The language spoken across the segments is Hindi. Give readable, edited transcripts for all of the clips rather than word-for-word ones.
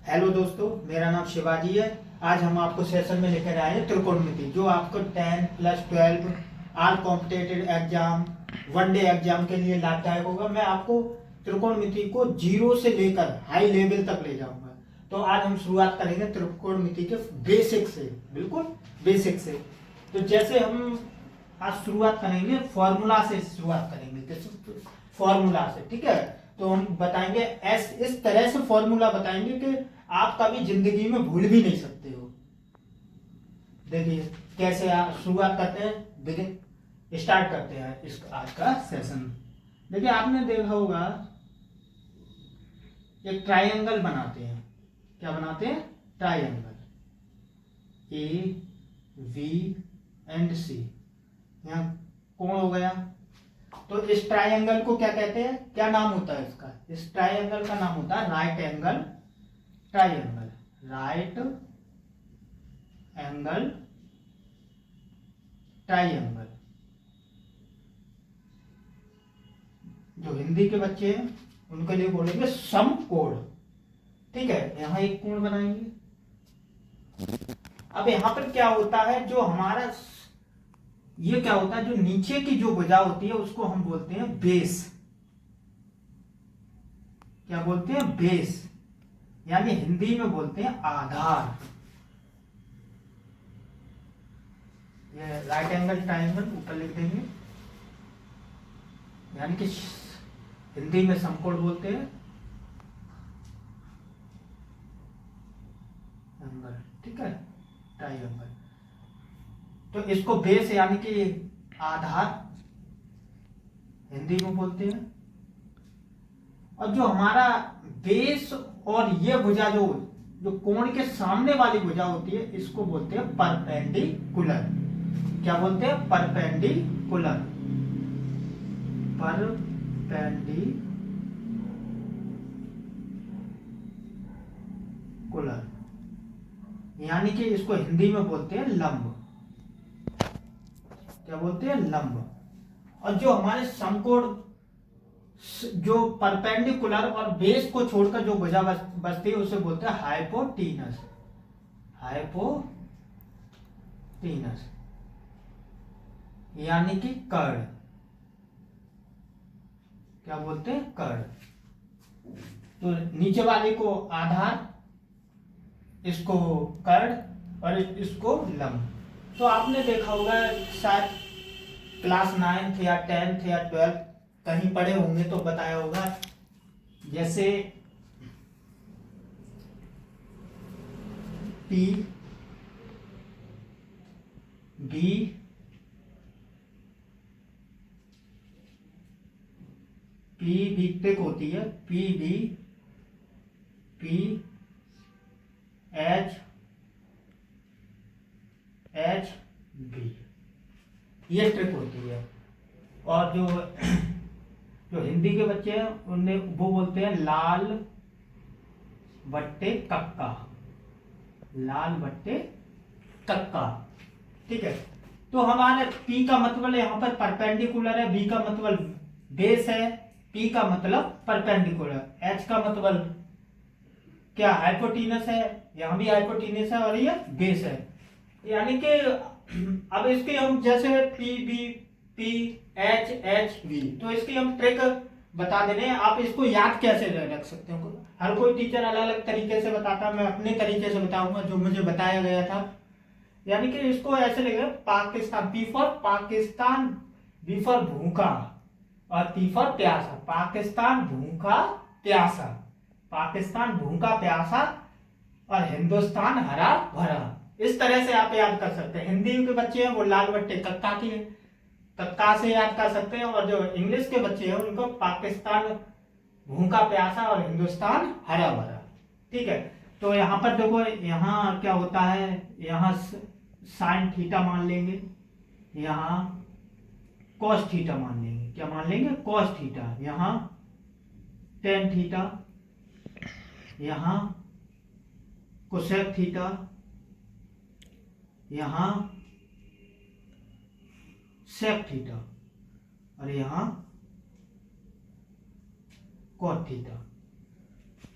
हेलो दोस्तों, मेरा नाम शिवाजी है। आज हम आपको सेशन में लेकर आए हैं त्रिकोणमिति, जो आपको 10 प्लस 12 आल कॉम्पिटेटिव एग्जाम, वनडे एग्जाम के लिए लाभदायक होगा। मैं आपको त्रिकोणमिति को जीरो से लेकर हाई लेवल तक ले जाऊंगा। तो आज हम शुरुआत करेंगे त्रिकोणमिति के बेसिक से, बिल्कुल बेसिक से। तो जैसे हम आज शुरुआत करेंगे फॉर्मूला से, शुरुआत करेंगे फॉर्मूला से, ठीक है। तो हम बताएंगे इस तरह से फॉर्मूला बताएंगे कि आप कभी जिंदगी में भूल भी नहीं सकते हो। देखिए कैसे आप शुरुआत करते हैं, देखिए स्टार्ट करते हैं इस आज का सेशन। देखिए आपने देखा होगा एक ट्रायंगल बनाते हैं। क्या बनाते हैं? ट्रायंगल ए वी एंड सी। यहाँ कौन हो गया? तो इस ट्रायंगल को क्या कहते हैं? क्या नाम होता है इसका? इस ट्रायंगल का नाम होता है right angle triangle. Right angle triangle. जो हिंदी के बच्चे हैं उनके लिए बोलेंगे समकोण। ठीक है, यहां एक कोण बनाएंगे। अब यहां पर क्या होता है, जो हमारा ये क्या होता है, जो नीचे की जो भुजा होती है उसको हम बोलते हैं बेस। क्या बोलते हैं? बेस, यानी हिंदी में बोलते हैं आधार। ये राइट एंगल ट्रायंगल ऊपर लिख देंगे, यानी कि हिंदी में समकोण बोलते हैं एंगल, ठीक है, ट्रायंगल। तो इसको बेस यानी कि आधार हिंदी में बोलते हैं। और जो हमारा बेस और ये भुजा जो जो कोण के सामने वाली भुजा होती है, इसको बोलते हैं परपेंडिकुलर। क्या बोलते हैं? परपेंडिकुलर। परपेंडिकुलर यानी कि इसको हिंदी में बोलते हैं लंब। क्या बोलते हैं? लंब। और जो हमारे समकोण, जो परपेंडिकुलर और बेस को छोड़कर जो भुजा बचती है उसे बोलते हैं हाइपोटीनस। हाइपोटीनस यानी कि कर्ण। क्या बोलते हैं? कर्ण। तो नीचे वाले को आधार, इसको कर्ण और इसको लंब। तो आपने देखा होगा शायद क्लास 9th या 10th या 12th कहीं पढ़े होंगे तो बताया होगा, जैसे पी बी पी ट्रिक होती है, P B P H H B, ये ट्रिक होती है। और जो जो हिंदी के बच्चे हैं उन्हें वो बोलते हैं लाल बट्टे कक्का। लाल बट्टे कक्का, ठीक है। तो हमारे P का मतलब यहाँ पर परपेंडिकुलर है, B का मतलब बेस है, P का मतलब परपेंडिकुलर, H का मतलब क्या? हाइपोटीनस है। यहाँ भी हाइपोटीनस है और ये बेस है, यानी कि अब इसके हम जैसे P B P H H V, तो इसकी हम ट्रिक बता दे रहे हैं। आप इसको याद कैसे रख सकते हो? हर कोई टीचर अलग अलग तरीके से बताता है, मैं अपने तरीके से बताऊंगा जो मुझे बताया गया था। यानी कि इसको ऐसे लिखे, Pakistan, P for Pakistan, B for भूखा और पी फॉर प्यासा। पाकिस्तान भूखा प्यासा, पाकिस्तान भूखा प्यासा और हिंदुस्तान हरा भरा। इस तरह से आप याद कर सकते हैं। हिंदी के बच्चे हैं वो लाल बट्टे कक्का की कक्का से याद कर सकते हैं, और जो इंग्लिश के बच्चे हैं उनको पाकिस्तान भूखा प्यासा और हिंदुस्तान हरा भरा, ठीक है। तो यहाँ पर देखो, यहाँ क्या होता है, यहाँ साइन थीटा मान लेंगे, यहाँ कॉस थीटा मान लेंगे। क्या मान लेंगे? Cos theta. यहाँ टेन थीटा, यहाँ कोसेक थीटा, यहाँ सेक थीटा और यहाँ कॉट थीटा,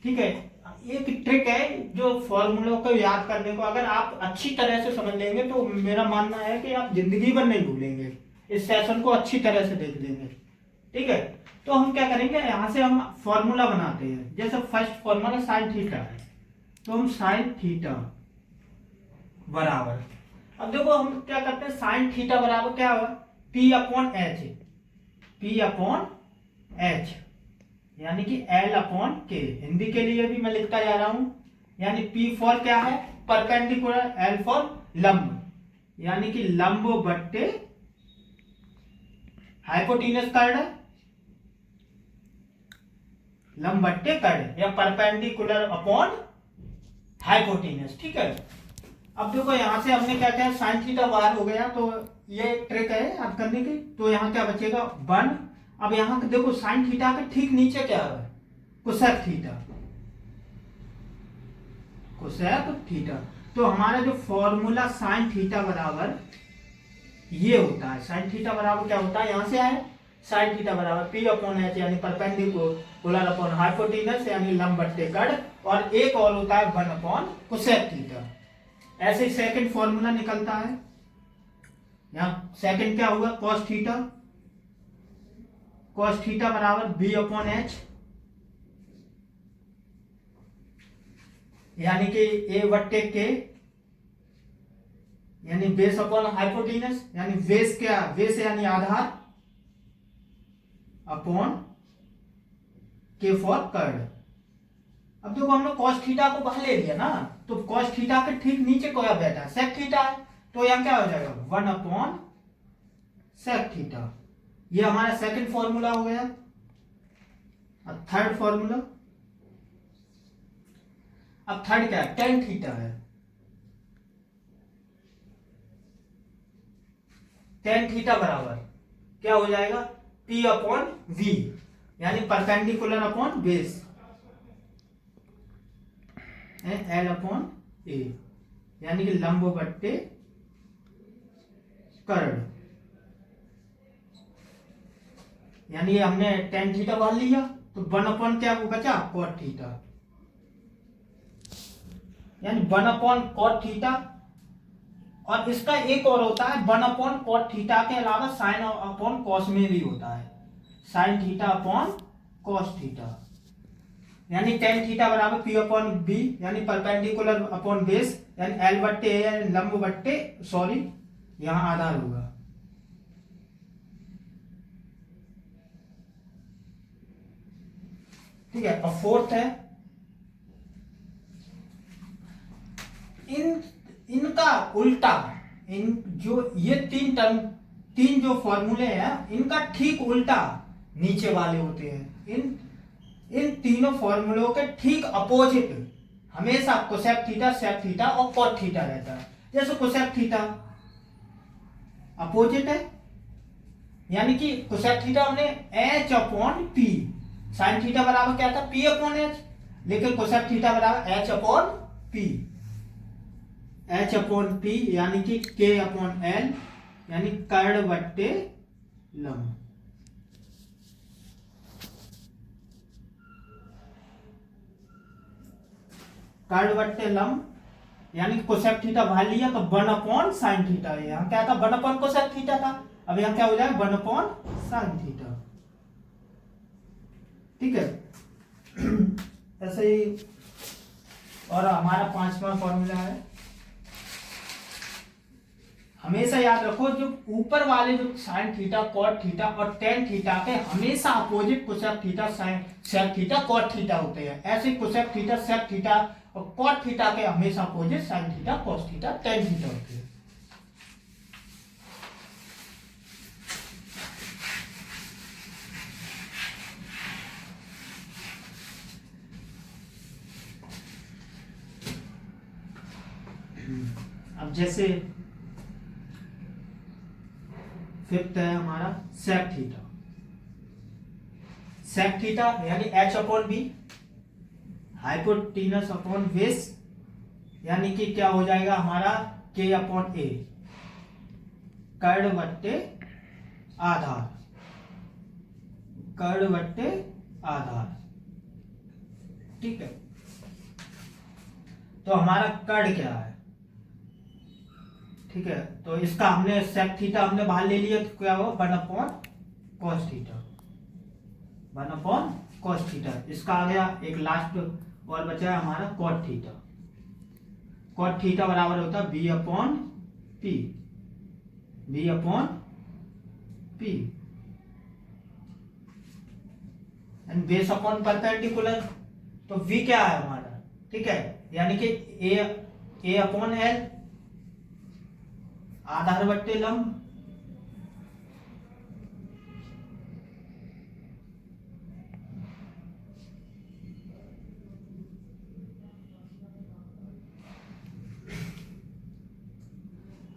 ठीक है। एक ट्रिक है जो फॉर्मूलों को याद करने को अगर आप अच्छी तरह से समझ लेंगे तो मेरा मानना है कि आप जिंदगी भर नहीं भूलेंगे, इस सेशन को अच्छी तरह से देख लेंगे। ठीक है, तो हम क्या करेंगे, यहाँ से हम फॉर्मूला बनाते हैं। जैसे फर्स्ट फॉर्मूला साइन थीटा है, तो हम साइन थीटा बराबर, अब देखो हम क्या करते हैं, साइन थीटा बराबर क्या होगा, P upon H, P upon H यानी कि एल अपॉन के। हिंदी के लिए भी मैं लिखता जा रहा हूं, यानी पी फॉर क्या है, परपेंडिकुलर, एल फॉर लंब, यानी कि लंब बट्टे हाइपोटेन्यूस कर्ड, लंब बट्टे कर्ड, या परपेंडिकुलर अपॉन हाइपोटेन्यूस। ठीक है, अब देखो यहां से हमने क्या किया, साइन थीटा बाहर हो गया, तो ये ट्रिक है याद करने की। तो यहां क्या बचेगा, 1। अब यहां देखो साइन थीटा के ठीक नीचे क्या है, कोसेक थीटा, कोसेक थीटा। तो हमारा जो फॉर्मूला साइन थीटा बराबर ये होता है, साइन थीटा बराबर क्या होता है, यहां से आए, साइन थीटा बराबर पी अपॉन एच यानी परपेंडिकुलर अपॉन हाइपोटेन्यूस यानी लंब बट्टे कर्ड, और एक और होता है 1 अपॉन कोसेक थीटा। ऐसे ही सेकंड फॉर्मूला निकलता है, यहां सेकंड क्या हुआ, कॉस थीटा, कॉस थीटा बराबर बी अपॉन एच यानी कि ए बट्टे के यानी बेस अपॉन हाइपोटेन्यूस, यानी बेस क्या, बेस यानी आधार, अपॉन के फॉर कर्ड। अब देखो हमने कॉस थीटा को बाहर ले लिया ना, तो कॉस थीटा के ठीक नीचे क्या बैठा है, सेक थीटा है, तो यहां क्या हो जाएगा, 1 अपॉन सेक थीटा। ये हमारा सेकंड फॉर्मूला हो गया। अब थर्ड फॉर्मूला, अब थर्ड क्या है, टेन थीटा है, टेन थीटा बराबर क्या हो जाएगा, पी अपॉन वी यानी perpendicular upon base, L upon A यानी कि लंब बट्टे कर्ड, यानी हमने टेन थीटा बाहर लिया, तो 1 अपॉन क्या बचा, कॉट थीटा, यानी 1 अपॉन कॉट थीटा। और इसका एक और होता है 1 अपॉन कॉट थीटा के अलावा साइन अपॉन कॉस में भी होता है, sine theta upon cos theta, यानी टेन थीटा बराबर पी अपॉन बी यानी परपेंडिकुलर अपॉन बेस यानी एल बट्टे ए यानी लंब बट्टे, सॉरी यहां आधार होगा। ठीक है, अब फोर्थ है, इनका उल्टा, इन जो ये तीन टर्म, तीन जो फॉर्मूले हैं इनका ठीक उल्टा नीचे वाले होते हैं। इन तीनों फॉर्मूलों के ठीक अपोजिट हमेशा कोसेक थीटा, सेक थीटा और कॉट थीटा रहता है। जैसे कोसेक थीटा अपोजिट है, यानी कि कोसेक थीटा हमने H upon P, sine theta बराबर क्या था, पी अपॉन एच, लेकिन कोसेक थीटा बराबर H upon P, H upon P यानी कि के अपॉन एल यानी कर्ड बट्टे लंब। कर्ड बट्टे लंब यानी कोसेक थीटा बाहर लिया तो 1 अपॉन साइन थीटा, यहां क्या था 1 अपॉन कोसेक थीटा था, अब यहां क्या हो जाएगा 1 अपॉन साइन थीटा। ठीक है, ऐसे ही और हमारा पांचवा फॉर्मूला है, हमेशा याद रखो जो ऊपर वाले जो साइन थीटा, कॉट थीटा और टेन थीटा के हमेशा opposite cosec theta, sine sec theta, cot theta होते हैं। ऐसे कोसेक थीटा, सेक थीटा और कॉट थीटा के हमेशा opposite sine theta, cos theta, tan theta होते हैं। अब जैसे फिफ्थ है हमारा सेक थीटा, सेक थीटा यानी H upon B, hypotenuse upon base यानी कि क्या हो जाएगा हमारा के अपॉन ए, कर्ड बट्टे आधार, कर्ड बट्टे आधार। ठीक है, तो हमारा कर्ण क्या है, ठीक है। तो इसका हमने सेक थीटा हमने बाहर ले लिया, तो क्या हुआ 1/cos थीटा, 1/cos थीटा। इसका आ गया एक लास्ट और बचा है हमारा cot थीटा। cot थीटा बराबर होता है b/p, b/p and base upon perpendicular. तो v क्या है हमारा, ठीक है, यानी कि a/l आधार बट्टे लंब,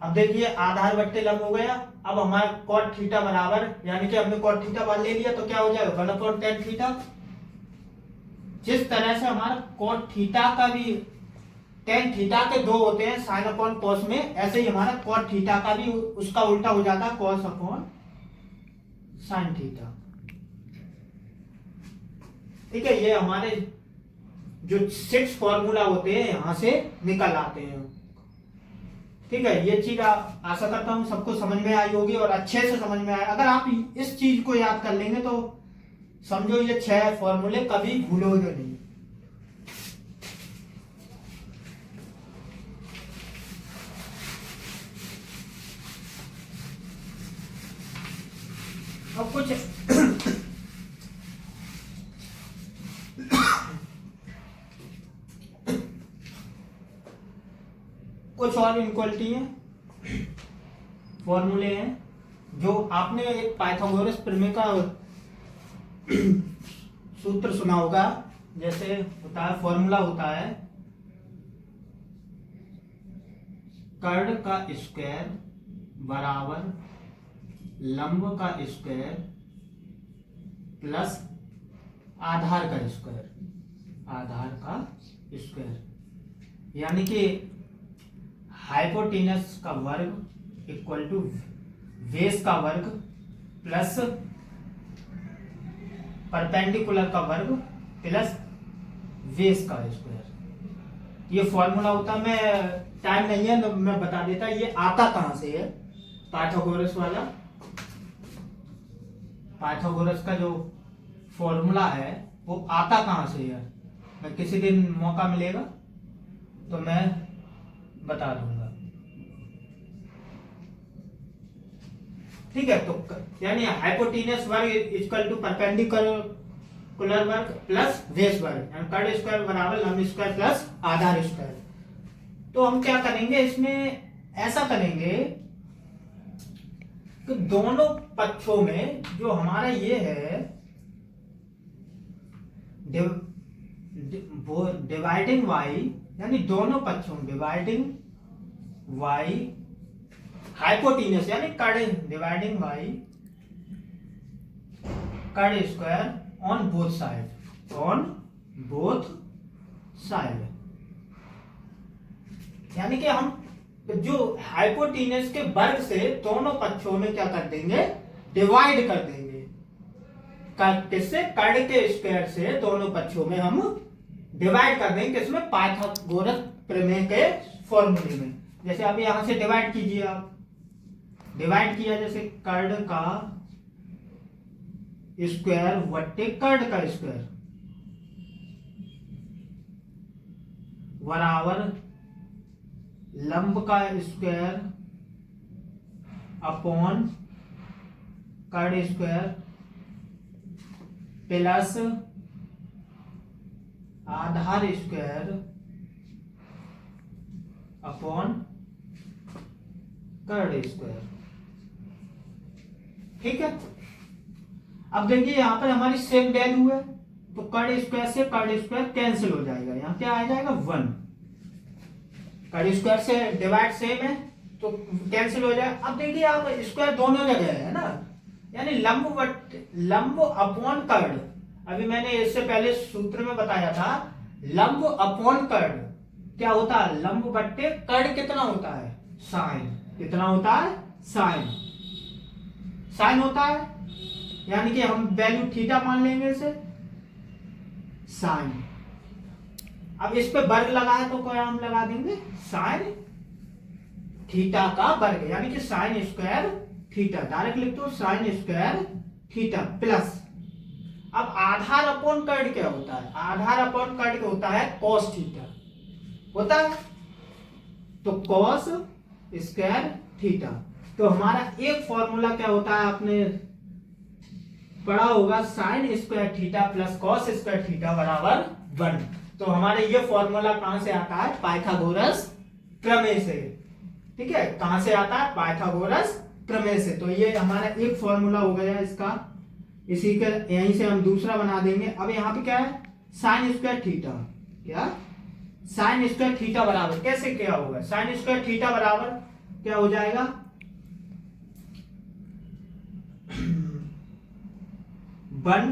अब देखिए आधार बट्टे लंब हो गया। अब हमारा cot थीटा बराबर, यानी कि हमने cot थीटा बाहर ले लिया, तो क्या हो जाएगा 1/tan थीटा। जिस तरह से हमारा cot थीटा का भी tan थीटा के दो होते हैं sin अपॉन cos में, ऐसे ही हमारा cot थीटा का भी उसका उल्टा हो जाता है cos अपॉन sin थीटा। ठीक है, ये हमारे जो 6 फॉर्मूला होते हैं यहां से निकल आते हैं। ठीक है, ये चीज आशा करता हूं सबको समझ में आई होगी और अच्छे से समझ में आए। अगर आप इस चीज को याद कर लेंगे तो समझो ये 6 फॉर्मूले कभी भूलोगे नहीं। अब कुछ और इनक्वालिटी है, फॉर्मूले हैं जो आपने एक पाइथागोरस प्रमेय का सूत्र सुना होगा। जैसे होता है, फॉर्मूला होता है कर्ण का स्क्वायर बराबर लंब का स्क्वायर प्लस आधार का स्क्वायर, आधार का स्क्वायर, यानी कि हाइपोटेनस का वर्ग इक्वल टू बेस का वर्ग प्लस परपेंडिकुलर का वर्ग प्लस बेस का स्क्वायर। ये फॉर्मूला होता, मैं टाइम नहीं है तो मैं बता देता ये आता कहां से है। पाइथागोरस वाला, पाइथागोरस का जो फॉर्मूला है वो आता कहां से है, मैं किसी दिन मौका मिलेगा तो मैं बता दूंगा। ठीक है, तो यानी हाइपोटेनस वर्ग इक्वल टू परपेंडिकुलर वर्ग प्लस बेस वर्ग, यानी कर्ण स्क्वायर बराबर लंब स्क्वायर प्लस आधार स्क्वायर। तो हम क्या करेंगे इसमें, ऐसा करेंगे कि दोनों पक्षों में जो हमारा ये है डिवाइडिंग वाई, यानी दोनों पक्षों में डिवाइडिंग वाई हाइपोटेनस यानी कर्ण, डिवाइडिंग वाई कर्ण square on both side, on both side, यानी कि हम जो हाइपोटेनस के वर्ग से दोनों पक्षों में क्या कर देंगे, डिवाइड कर देंगे। किससे, कर्ण के स्क्वायर से दोनों पक्षों में हम डिवाइड कर देंगे, किसमें, पाइथागोरस प्रमेय के फॉर्मूले में। जैसे अभी यहां से डिवाइड कीजिए, आप डिवाइड किया जैसे कर्ण का स्क्वायर वट्टे कर्ण का स्क्वायर बराबर लंब का स्क्वायर अपॉन कर्ण स्क्वायर प्लस आधार स्क्वायर अपॉन कर्ण स्क्वायर। ठीक है, अब देखिए यहां पर हमारी सेम वैल्यू है, तो कर्ण स्क्वायर से कर्ण स्क्वायर कैंसिल हो जाएगा, यहां क्या आ जाएगा 1। कर्ण स्क्वायर से डिवाइड सेम है तो कैंसिल हो जाएगा। अब देखिए आप स्क्वायर दोनों जगह है ना, यानी लंब अपॉन कर्ण। अभी मैंने इससे पहले सूत्र में बताया था लंब अपॉन कर्ण क्या होता है, लंब बट्टे कर्ण कितना होता है, साइन, कितना होता है, साइन, साइन होता है, यानी कि हम वैल्यू थीटा मान लेंगे इसे साइन। अब इस पे वर्ग लगा है तो क्या हम लगा देंगे, साइन थीटा का वर्ग, यानी कि साइन स्क्वायर थीटा, डायरेक्ट लिख दो साइन स्क्वायर थीटा प्लस, अब आधार अपॉन कर्ड क्या होता है, आधार अपॉन कर्ड होता है कॉस थीटा होता है, तो कॉस स्क्वायर थीटा। तो हमारा एक फॉर्मूला क्या होता है, आपने पढ़ा होगा, sine square theta plus cos square theta बराबर 1। तो हमारे ये फॉर्मूला कहां से आता है, पाइथागोरस प्रमेय से। ठीक है, कहां से आता है, पाइथागोरस प्रमेय से। तो ये हमारा एक फॉर्मूला हो गया इसका, इसी के यहीं से हम दूसरा बना देंगे। अब यहाँ पे क्या है, साइन स्क्वायर थीटा, क्या साइन स्क्वायर थीटा बराबर कैसे क्या होगा, साइन स्क्वायर थीटा बराबर क्या हो जाएगा, 1,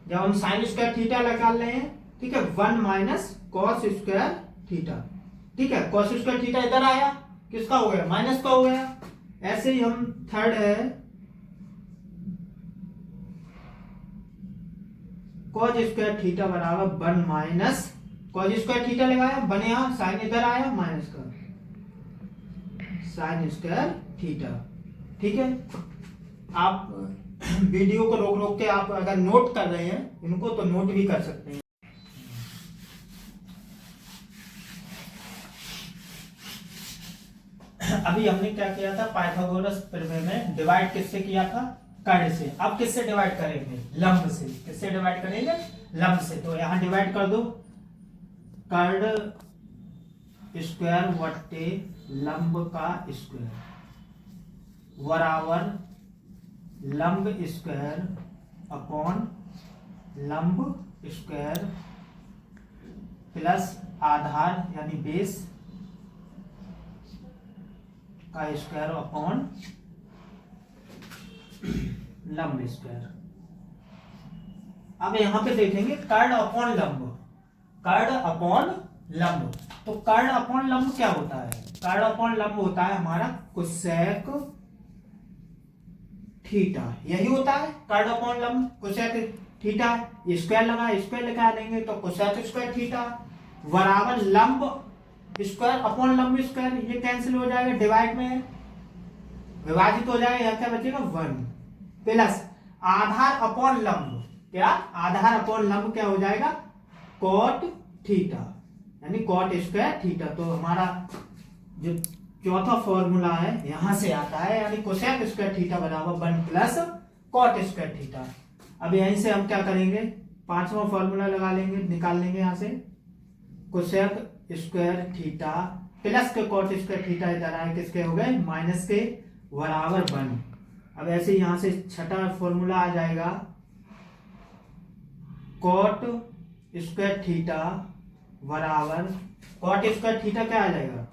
जब हम साइन स्क्वायर थीटा निकाल रहे हैं, ठीक है, 1 माइनस कॉस स्क्वायर थीटा। ठीक है, कॉस स्क्वायर थीटा इधर आया, किसका हो गया, माइनस का हो गया। ऐसे ही हम थर्ड है कॉस स्क्वायर थीटा बराबर 1 माइनस कॉस स्क्वायर थीटा लगाया, 1 यहां, साइन इधर आया, माइनस का साइन स्क्वायर थीटा। ठीक है, आप वीडियो को रोक रोक के आप अगर नोट कर रहे हैं इनको तो नोट भी कर सकते हैं। अभी हमने क्या किया था, पाइथागोरस प्रमेय में डिवाइड किससे किया था, कर्ड से। अब किससे डिवाइड करेंगे, लंब से। किससे डिवाइड करेंगे, लंब से। तो यहां डिवाइड कर दो, कर्ड स्क्वायर बट्टे लंब का स्क्वायर बराबर लंब स्क्वायर अपॉन लंब स्क्वायर प्लस आधार यानी बेस का स्क्वायर अपॉन लंब स्क्वायर। अब यहां पे देखेंगे कर्ड अपॉन लंब, कर्ड अपॉन लंब। तो कर्ड अपॉन लंब क्या होता है, कर्ड अपॉन लंब होता है हमारा कोसेक थीटा, यही होता है कर्ड अपॉन लंब, कोसेक थीटा। स्क्वायर लगा, स्क्वायर लगा देंगे तो कोसेक स्क्वायर थीटा बराबर लंब स्क्वायर अपॉन लंब स्क्वायर। ये कैंसिल हो जाएगा, डिवाइड में विभाजित हो जाएगा, यहाँ क्या बचेगा 1 प्लस आधार अपॉन लंब, क्या आधार अपॉन लंब क्या हो जाएगा, कॉट थीटा यानी कॉट स्क्वायर थीटा। तो हमारा जो चौथा फॉर्मूला है यहां से आता है, यानी कोसेक स्क्वायर थीटा बराबर 1 प्लस कॉट स्क्वायर थीटा। अब यहीं से हम क्या करेंगे, पांचवा फॉर्मूला लगा लेंगे, निकाल लेंगे यहां से, कोसेक स्क्वायर थीटा प्लस के कॉट स्क्वायर थीटा इधर आए, किसके हो गए, माइनस के बराबर 1। अब ऐसे यहां से छठा फॉर्मूला आ जाएगा, कॉट स्क्वायर थीटा बराबर कॉट स्क्वायर थीटा क्या आ जाएगा,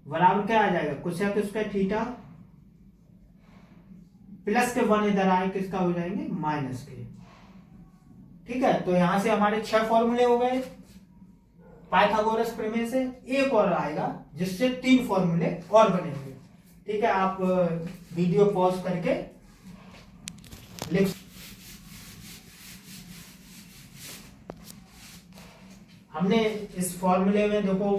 बराबर क्या आ जाएगा, कोसेक स्क्वायर थीटा प्लस के 1 इधर आए, किसका हो जाएंगे, माइनस के। ठीक है, तो यहां से हमारे 6 फॉर्मूले हो गए पाइथागोरस प्रमेय से। एक और आएगा जिससे 3 फॉर्मूले और बनेंगे। ठीक है, आप वीडियो पॉज करके लिख, हमने इस फॉर्मूले में देखो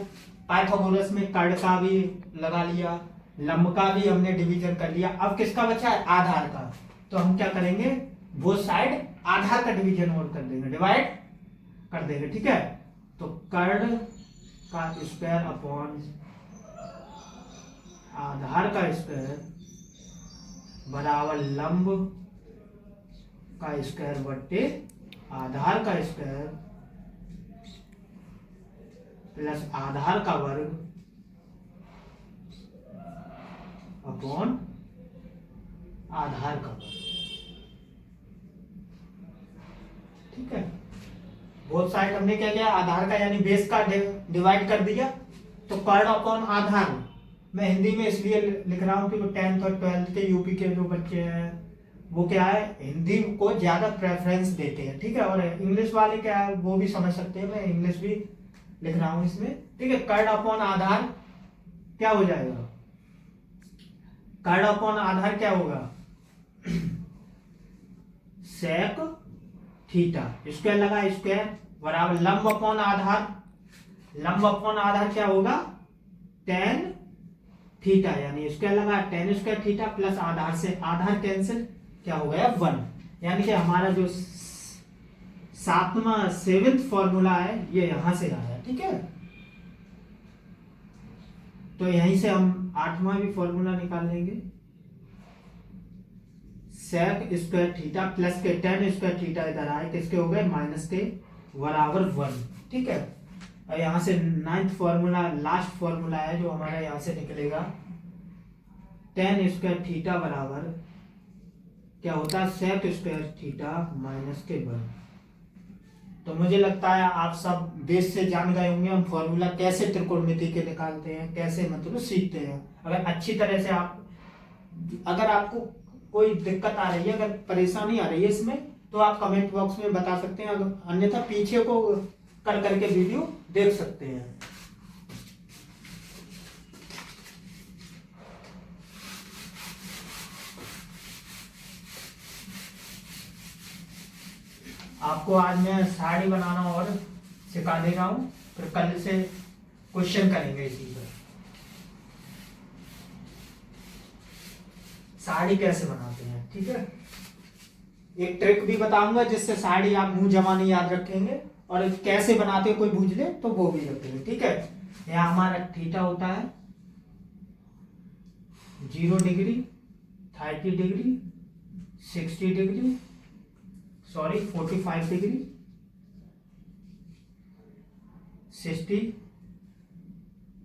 पाइथागोरस में कर्ड का भी लगा लिया, लंब का भी हमने डिवीजन कर लिया। अब किसका बचा है, आधार का। तो हम क्या करेंगे, वो साइड आधार का डिवीजन और कर देंगे, डिवाइड कर देंगे। ठीक है, तो कर्ड का स्क्वायर अपॉन आधार का स्क्वायर बराबर लंब का स्क्वायर बट्टे आधार का स्क्वायर प्लस आधार का वर्ग अपॉन आधार का वर्ग। ठीक है, बोथ साइड हमने क्या किया, आधार का यानी बेस का डिवाइड कर दिया। तो कर्ड अपॉन आधार मैं हिंदी में इसलिए लिख रहा हूं क्योंकि 10th और 12th के यूपी के जो बच्चे हैं वो क्या है, हिंदी को ज्यादा प्रेफरेंस देते हैं। ठीक है, और इंग्लिश वाले क्या है वो भी समझ सकते हैं, मैं इंग्लिश भी लिख रहा हूं इसमें। ठीक है, कर्ड अपॉन आधार क्या हो जाएगा, कर्ड अपॉन आधार क्या होगा, सेक थीटा, स्क्वायर लगा स्क्वायर बराबर लंब अपॉन आधार लंब अपॉन आधार क्या होगा, tan थीटा, यानी स्क्वायर लगा tan स्क्वायर थीटा प्लस आधार से आधार कैंसिल, क्या हो गया 1। यानी कि हमारा जो सातवां 7th फॉर्मूला है ये यहां से आया, ठीक है। तो यहीं से हम 8वां भी फॉर्मूला निकाल लेंगे, सेक स्क्वायर थीटा प्लस के tan स्क्वायर थीटा इधर आए, किसके हो गए माइनस के बराबर 1, ठीक है। और यहाँ से 9th फॉर्मूला लास्ट फॉर्मूला है जो हमारा यहाँ से निकलेगा, tan स्क्वायर थीटा बराबर क्या होता है सेक स्क्वायर थीटा माइनस के 1। तो मुझे लगता है आप सब बेस से जान गए होंगे हम फॉर्मूला कैसे त्रिकोणमिति के निकालते हैं, कैसे मतलब सीखते हैं। अगर अच्छी तरह से अगर आपको कोई दिक्कत आ रही है, अगर परेशानी आ रही है इसमें, तो आप कमेंट बॉक्स में बता सकते हैं, अन्यथा पीछे को कर करके वीडियो देख सकते हैं। आपको आज मैं साड़ी बनाना और सिखा दे रहा हूं, फिर कल से क्वेश्चन करेंगे इसी पर, साड़ी कैसे बनाते हैं, ठीक है। एक ट्रिक भी बताऊंगा जिससे साड़ी आप मुंह जमाने याद रखेंगे, और कैसे बनाते हो कोई पूछ ले तो वो भी रखेंगे, ठीक है। यहाँ हमारा थीटा होता है 0 degree, 30 degree, 60 degree, sorry 45 degree, 60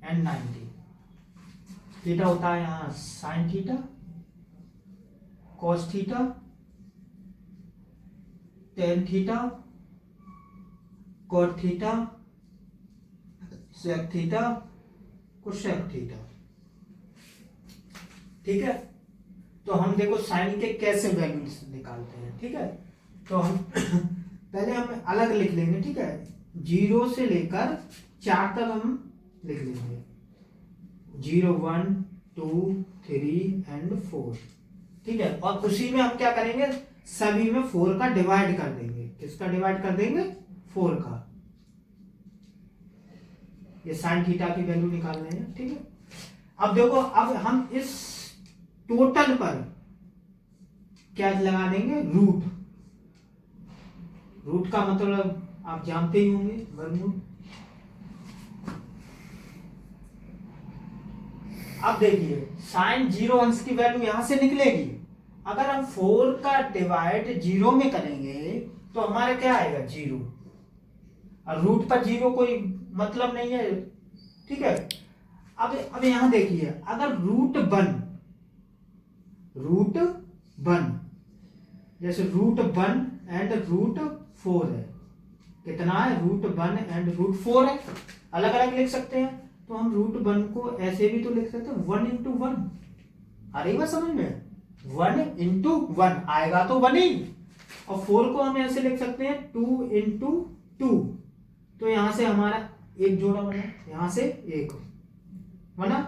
and 90। Theta होता है यहाँ sine theta, cos theta, tan theta, cot theta, sec theta, cosec theta, ठीक है। तो हम देखो साइन के कैसे वैल्यूज निकालते हैं, ठीक है। तो हम पहले हम अलग लिख लेंगे, ठीक है। 0 से लेकर 4 तक हम लिख लेंगे, 0 1 2 3 एंड 4, ठीक है। और उसी में हम क्या करेंगे, सभी में 4 का डिवाइड कर देंगे। किसका डिवाइड कर देंगे, 4 का। ये साइन थीटा की वैल्यू निकाल रहे हैं, ठीक है। अब देखो, अब हम इस टोटल पर क्या लगा देंगे, रूट। रूट का मतलब आप जानते ही होंगे, वर्गमूल। अब देखिए साइन 0 अंश की वैल्यू यहां से निकलेगी। अगर हम 4 का डिवाइड 0 में करेंगे तो हमारे क्या आएगा 0, और रूट पर 0 कोई मतलब नहीं है, ठीक है। अब यहां देखिए, अगर रूट वन जैसे रूट 1 एंड रूट 4 है, कितना है, रूट 1 एंड रूट 4 है, अलग अलग लिख सकते हैं। तो हम रूट 1 को ऐसे भी तो लिख सकते हैं 1 इंटू 1, अरे बात समझ में, 1 इंटू 1 आएगा तो 1 ही। और 4 को हम ऐसे लिख सकते हैं 2 इंटू 2, तो यहां से हमारा एक जोड़ा बना, यहां से एक बना।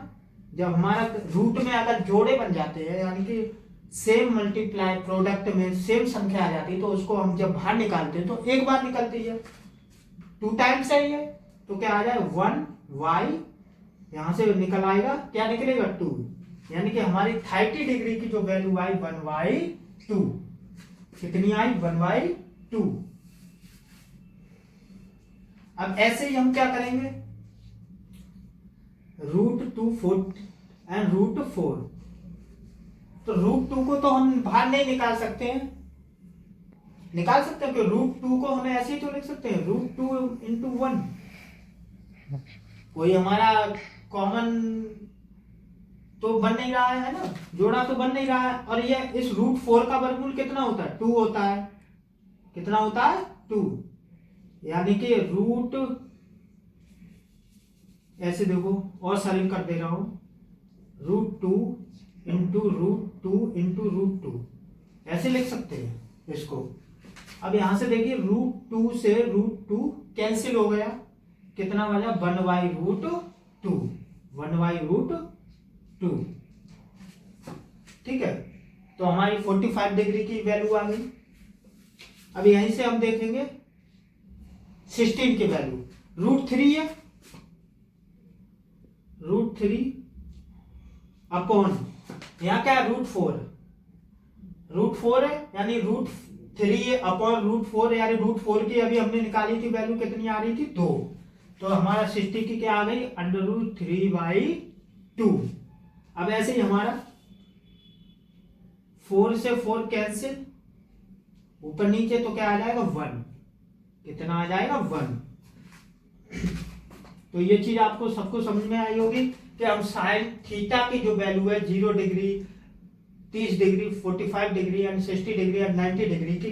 जब हमारा रूट में अगर जोड़े बन जाते हैं, यानी कि सेम मल्टीप्लाई प्रोडक्ट में सेम संख्या आ जाती है, तो उसको हम जब बाहर निकालते हैं तो एक बार निकलती है, 2 टाइम्स है ये, तो क्या आ जाए 1y, यहां से निकल आएगा, क्या निकलेगा 2, यानी कि हमारी 30 डिग्री की जो वैल्यू आई 1/2, कितनी आई 1/2। अब ऐसे ही हम क्या करेंगे, √2 4 एंड √4, तो √2 को तो हम बाहर नहीं निकाल सकते हैं, निकाल सकते हैं कि √2 को हमें ऐसे ही तो लिख सकते हैं √2 इंटू 1, कोई हमारा कॉमन तो बन नहीं रहा है ना, जोड़ा तो बन नहीं रहा है। और ये इस √4 का वर्गमूल कितना होता है, 2 होता है, कितना होता है 2, यानी कि रूट, ऐसे देखो और सरल कर दे रहा हूं, √2 इंटू √2 इंटू √2, ऐसे लिख सकते हैं इसको। अब यहां से देखिए √2 से √2 कैंसिल हो गया, कितना बचा 1/√2, 1/√2, ठीक है। तो हमारी 45 डिग्री की वैल्यू आ गई। अब यहीं से हम देखेंगे 16 की वैल्यू, √3 है, √3 अपॉन, यहाँ क्या है √4 है, यानी √3 अपॉन √4, यानी √4 की अभी हमने निकाली थी वैल्यू, कितनी आ रही थी 2, तो हमारा 60 की क्या आ गई √3/2। अब ऐसे ही हमारा 4 से 4 कैंसिल, ऊपर नीचे तो क्या आ जाएगा 1, कितना आ जाएगा 1। तो ये चीज आपको सबको समझ में आई होगी कि हम साइन थीटा की जो वैल्यू है 0 degree, 30 degree, 45 degree and 60 degree and 90 degree की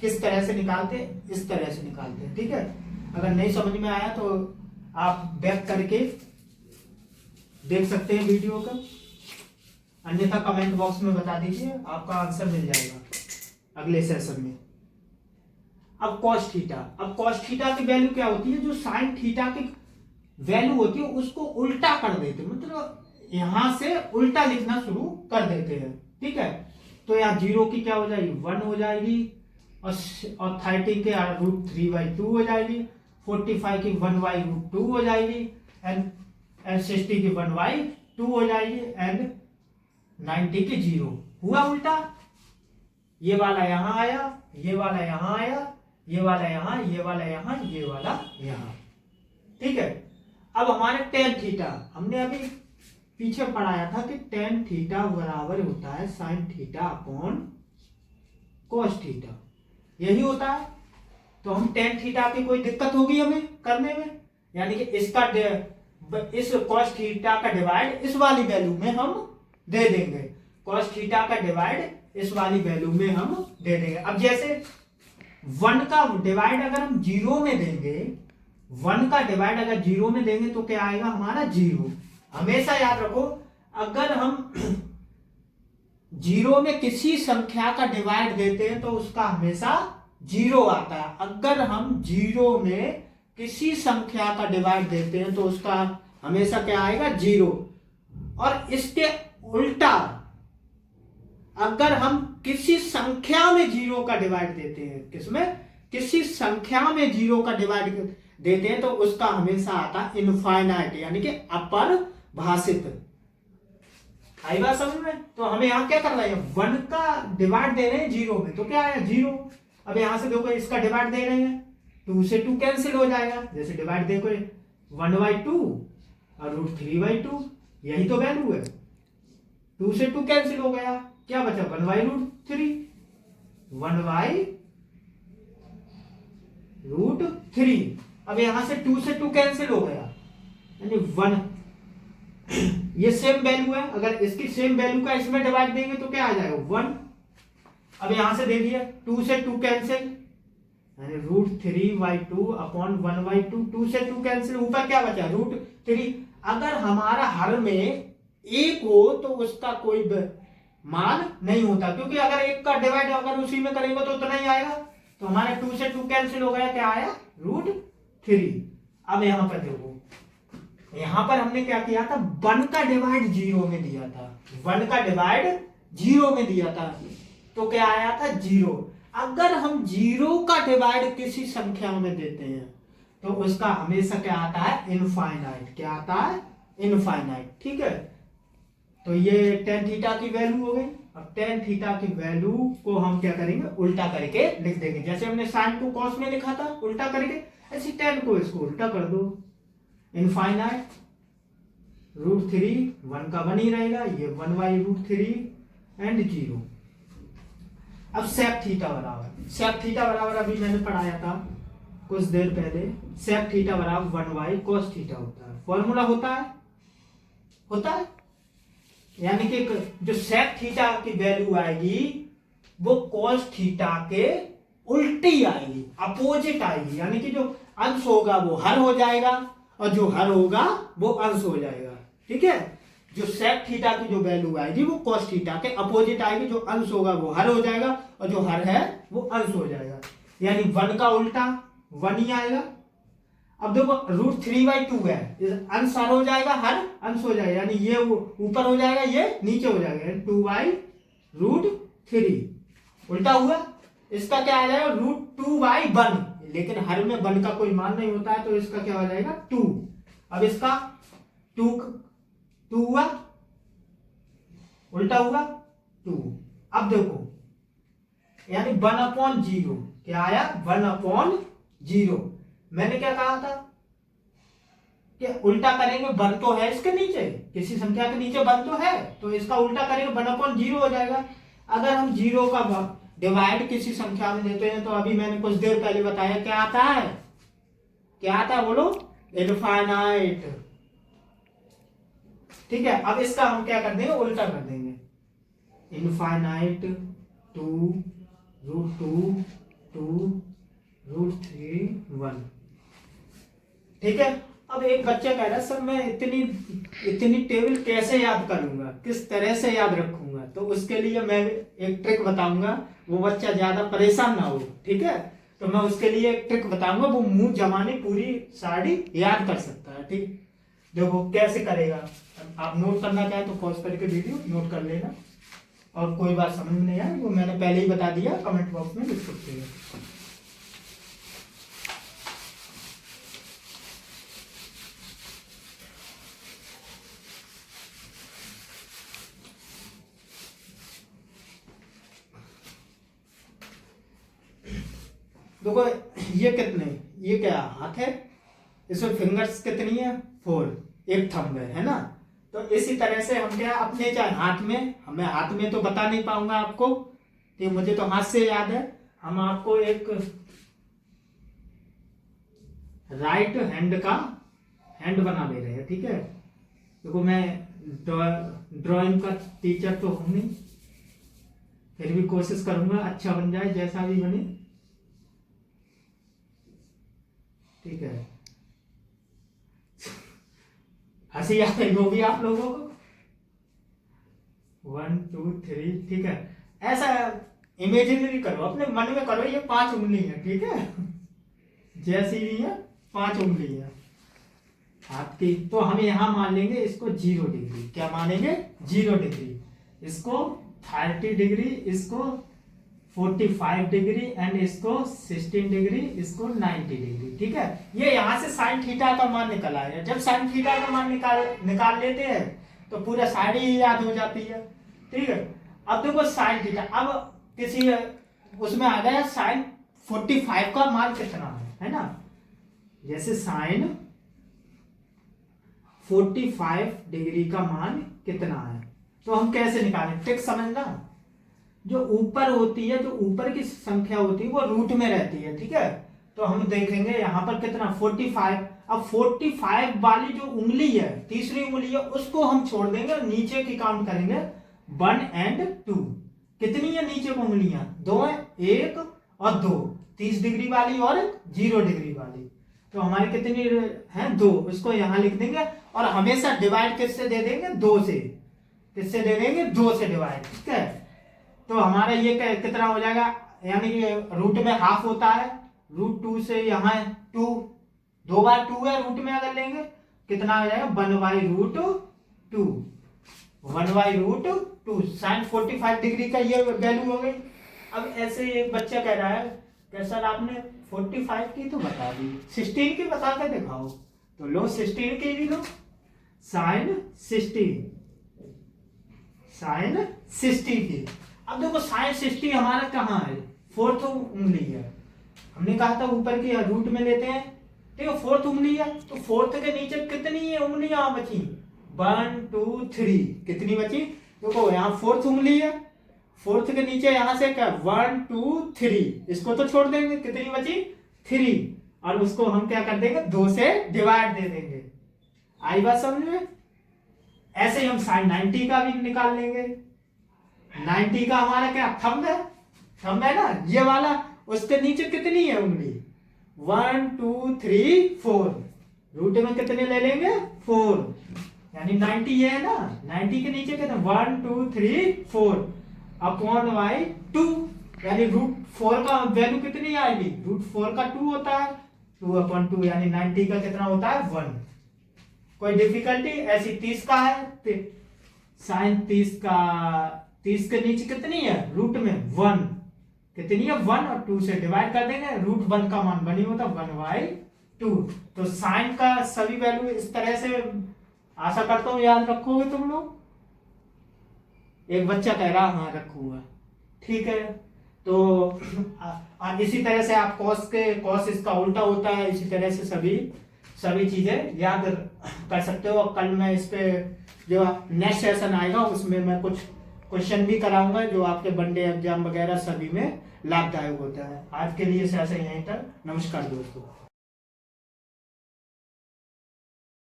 किस तरह से निकालते हैं, इस तरह से निकालते हैं। ठीक है, अगर नहीं समझ में आया तो आप बैक करके देख सकते हैं वीडियो का, अन्यथा कमेंट बॉक्स में बता दीजिए, आपका आंसर मिल जाएगा अगले सेशन में। अब cos थीटा की वैल्यू क्या होती है, जो साइन थीटा की वैल्यू होती है उसको उल्टा कर देते हैं, मतलब यहां से उल्टा लिखना शुरू कर देते हैं। ठीक है, तो यहाँ 0 की क्या हो जाएगी 1 हो जाएगी, और 30 के √3/2 हो जाएगी, 45 की 1/√2 हो जाएगी, एंड 60 की 1/2 हो जाएगी, एंड 90 की 0 हुआ उल्टा। ये वाला यहां आया, ये वाला यहां आया, ये वाला यहां, ये वाला यहां, ये वाला यहां। ठीक है, अब हमारे tan थीटा हमने अभी पीछे पढ़ाया था कि tan थीटा बराबर होता है sin theta upon cos theta, यही होता है। तो हम tan थीटा की कोई दिक्कत होगी हमें करने में, यानी कि इसका इस cos थीटा का डिवाइड इस वाली वैल्यू में हम दे देंगे, cos थीटा का डिवाइड इस वाली वैल्यू में हम दे देंगे। अब जैसे 1 का डिवाइड अगर हम 0 में देंगे, 1 का डिवाइड अगर 0 में देंगे तो क्या आएगा हमारा 0। हमेशा याद रखो, अगर हम 0 में किसी संख्या का डिवाइड देते हैं तो उसका हमेशा 0 आता है। अगर हम 0 में किसी संख्या का डिवाइड देते हैं तो उसका हमेशा क्या आएगा 0। और इसके उल्टा अगर हम किसी संख्या में 0 का डिवाइड देते हैं, किसमें, किसी संख्या में 0 का डिवाइड देते हैं तो उसका हमेशा आता है इनफाइनाइट, यानी कि अपरिभाषित। आई बात समझ में? तो हमें यहाँ क्या कर रहे हैं, 1 का डिवाइड दे रहे हैं 0 में, तो क्या आया 0। अब यहां से देखो इसका डिवाइड दे रहे हैं, 2 से 2 कैंसिल हो जाएगा, जैसे डिवाइड देखो 1/2 और √3/2, यही तो वैल्यू है। 2 से 2 कैंसिल हो गया, क्या बचा 1/√3, 1/√3। अब यहां से 2 से 2 कैंसिल हो गया, यानी 1, ये सेम वैल्यू है, अगर इसकी सेम वैल्यू का इसमें डिवाइड देंगे तो क्या आ जाएगा 1। अब यहां से देखिए 2 से 2 कैंसिल, यानी √3/2 अपॉन 1/2, 2 से 2 कैंसिल, ऊपर क्या बचा √3। अगर हमारा हर में 1 हो तो उसका कोई मान नहीं होता, क्योंकि अगर 1 का डिवाइड अगर उसी में करेंगे तो उतना ही आएगा। तो हमारे 2 से 2 कैंसिल हो गया, क्या आया √3। अब यहां पर देखो, यहां पर हमने क्या किया था, 1 का डिवाइड 0 में दिया था, 1 का डिवाइड 0 में दिया था, तो क्या आया था 0। अगर हम 0 का डिवाइड किसी संख्या में देते हैं तो उसका हमेशा क्या आता है इनफाइनाइट, क्या आता है इनफाइनाइट। ठीक है, तो ये tan थीटा की वैल्यू हो गई। अब tan थीटा की वैल्यू को हम क्या करेंगे, उल्टा करके लिख देंगे, जैसे हमने sin को cos में लिखा था उल्टा करके, ऐसे tan को इसको उल्टा कर दो, इनफाइनाइट √3, 1 का 1 ही रहेगा, ये 1/√3 एंड 0। अब sec थीटा बराबर अभी मैंने पढ़ाया था कुछ देर पहले, sec थीटा बराबर 1/cos थीटा होता है, फॉर्मूला होता है, यानी कि जो sec थीटा की वैल्यू आएगी वो cos थीटा के उल्टी आएगी, अपोजिट आएगी, यानी कि जो अंश होगा वो हर हो जाएगा और जो हर होगा वो अंश हो जाएगा। ठीक है, जो sec थीटा की जो वैल्यू आएगी वो cos थीटा के अपोजिट आएगी, जो अंश होगा वो हर हो जाएगा और जो हर है वो अंश हो जाएगा, यानी 1 का उल्टा 1 ही आएगा। अब देखो √3/2 है, अंश हर हो जाएगा, हर अंश हो जाएगा, यानी ये ऊपर हो जाएगा, ये नीचे हो जाएगा, 2/√3 उल्टा हुआ। इसका क्या आ जाएगा √2/1, लेकिन हर में 1 का कोई मान नहीं होता है तो इसका क्या हो जाएगा 2। अब इसका 2 2 हुआ, उल्टा हुआ 2। अब देखो यानी 1/0 क्या आया, 1/0। मैंने क्या कहा था कि उल्टा करेंगे 1 तो है इसके नीचे, किसी संख्या के नीचे 1 तो है, तो इसका उल्टा करेंगे 1/0 हो जाएगा। अगर हम 0 का डिवाइड किसी संख्या में देते हैं तो अभी मैंने कुछ देर पहले बताया क्या आता है, क्या आता है बोलो, इनफाइनाइट। ठीक है, अब इसका हम क्या कर देंगे, उल्टा कर देंगे, इनफाइनाइट 2√2√3 1। ठीक है, अब एक बच्चा कह रहा है सर मैं इतनी टेबल कैसे याद करूंगा, किस तरह से याद रखूंगा, तो उसके लिए मैं एक ट्रिक बताऊंगा, वो बच्चा ज्यादा परेशान ना हो। ठीक है, तो मैं उसके लिए एक ट्रिक बताऊंगा, वो मुंह जमाने पूरी साड़ी याद कर सकता है। ठीक, देखो कैसे करेगा। आप नोट करना चाहें तो पॉज करके वीडियो नोट कर लेना, और कोई बात समझ में नहीं आए वो मैंने पहले ही बता दिया, कमेंट बॉक्स में लिख सकते हैं। देखो ये कितने, ये क्या हाथ है, इसमें फिंगर्स कितनी है, 4, एक थंब है ना। तो इसी तरह से हम क्या अपने चाहे हाथ में, हमें हाथ में तो बता नहीं पाऊंगा आपको, कि मुझे तो हाथ से याद है, हम आपको एक राइट हैंड का हैंड बना दे रहे हैं। ठीक है, देखो मैं ड्राइंग का टीचर तो हूं नहीं, फिर भी कोशिश करूंगा अच्छा बन जाए, जैसा भी बने। ठीक है, हंसी आ रही होगी आप लोगों को। 1 2 3। ठीक है, ऐसा इमेजिनरी करो, अपने मन में करो, ये 5 उंगली है। ठीक है, जैसी भी है 5 उंगली है हाथ की, तो हम यहां मान लेंगे इसको 0 डिग्री। क्या मानेंगे, 0 डिग्री, इसको 30 डिग्री, इसको 45 डिग्री, एंड इसको 16 डिग्री, इसको 90 डिग्री। ठीक है, ये यहां से साइन थीटा का मान निकल आया। जब साइन थीटा का मान निकाल लेते हैं तो पूरा साइड ही याद हो जाती है। ठीक है, अब देखो साइन थीटा, अब किसी उसमें आ गया साइन 45 का मान कितना है ना, जैसे साइन 45 डिग्री का मान कितना है, तो हम कैसे निकालें, ट्रिक समझना। जो ऊपर होती है, जो ऊपर की संख्या होती है वो रूट में रहती है। ठीक है, तो हम देखेंगे यहाँ पर कितना 45। अब 45 वाली जो उंगली है, तीसरी उंगली है, उसको हम छोड़ देंगे और नीचे की काउंट करेंगे 1 और 2। कितनी है नीचे को उंगलियां, 2 है, 1 और 2, 30 डिग्री वाली और 0 डिग्री वाली, तो हमारी कितनी है 2। इसको यहाँ लिख देंगे और हमेशा डिवाइड किससे दे देंगे, 2 से। किससे दे देंगे, 2 से डिवाइड। ठीक है, तो हमारा ये कितना हो जाएगा, यानी कि रूट में हाफ होता है, √2 से यहाँ 2, 2 बार 2 है, रूट में अगर लेंगे कितना हो जाएगा 1/√2, 1/√2। साइन 45 डिग्री का ये वैल्यू हो गई। अब ऐसे एक बच्चा कह रहा है कि सर आपने 45 की तो बता दी, 16 की बता के दिखाओ, तो लो 16 की भी लो, साइन 60 की। अब देखो साइन 60 हमारा कहाँ है, 4th उंगली है, हमने कहा था ऊपर की रूट में लेते हैं। ठीक है, 4th उंगली है, तो 4th के नीचे कितनी उंगलियां बची, 1 2 3, कितनी बची, देखो यहाँ 4th उंगली है, 4th के नीचे यहाँ से क्या 1 2 3, इसको तो छोड़ देंगे, कितनी बची 3, और उसको हम क्या कर देंगे 2 से डिवाइड दे देंगे। आई बात समझ में। ऐसे ही हम साइन 90 का भी निकाल लेंगे। 90 का हमारा क्या थंब है ना ये वाला, उसके नीचे कितनी है उंगली, 1 2 3 4, रूट में कितने ले लेंगे 4, यानी 90 ये है ना, 90 के नीचे कितने 1 2 3 4 अपॉन बाई 2, यानी √4 का वैल्यू कितनी आएगी, √4 का 2 होता है, 2/2, यानी 90 का कितना होता है 1। कोई डिफिकल्टी, ऐसी 30 का है, साइन 30 के नीचे कितनी है रूट में 1, कितनी है 1, और 2 से डिवाइड कर देंगे, √1 का मान बनी होता 1/2। तो साइन का सभी वैल्यू इस तरह से आशा करता हूँ याद रखोगे तुम लोग। एक बच्चा कह रहा हाँ रखूंगा, ठीक है। तो इसी तरह से आप कॉस इसका उल्टा होता है, इसी तरह से सभी सभी चीजें याद कर सकते हो। कल मैं इस पे जो नेक्स्ट सेशन आएगा उसमें मैं कुछ क्वेश्चन भी कराऊंगा जो आपके वनडे एग्जाम वगैरह सभी में लाभदायक होता है। आज के लिए सेशन यहीं तक, नमस्कार दोस्तों।